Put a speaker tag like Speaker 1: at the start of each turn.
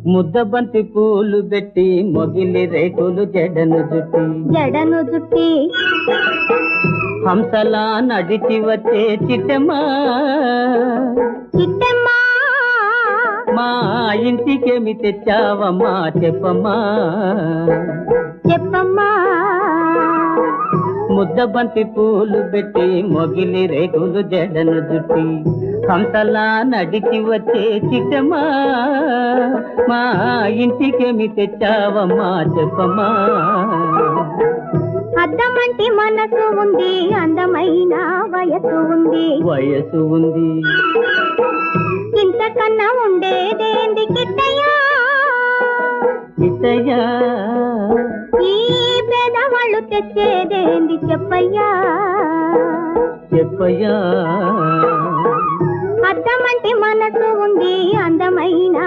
Speaker 1: ముద్దబంతి పూలు పెట్టి మొగిలి రేకులు జడను జుట్టి హంసలా నడిచి వచ్చే చిట్టమ్మా మా ఇంటికేమి తెచ్చావమ్మా చెప్పమ్మా ముద్దబంతి పూలు పెట్టి మొగిలి రేకులు జడను జుట్టి హంసలా నడిచి వచ్చే చిట్టమ్మా మా ఇంటికేమి తెచ్చావమ్మా చెప్పమ్మా
Speaker 2: అద్దమంటి మనసు ఉంది అందమైన వయసు ఉంది ఇంతకన్నా ఉండేదేంది కిట్టయ్యా ఈ పేదవాళ్ళు తెచ్చేదేంది చెప్పయ్యా అద్దమంటి మనసు ఉంది అందమైన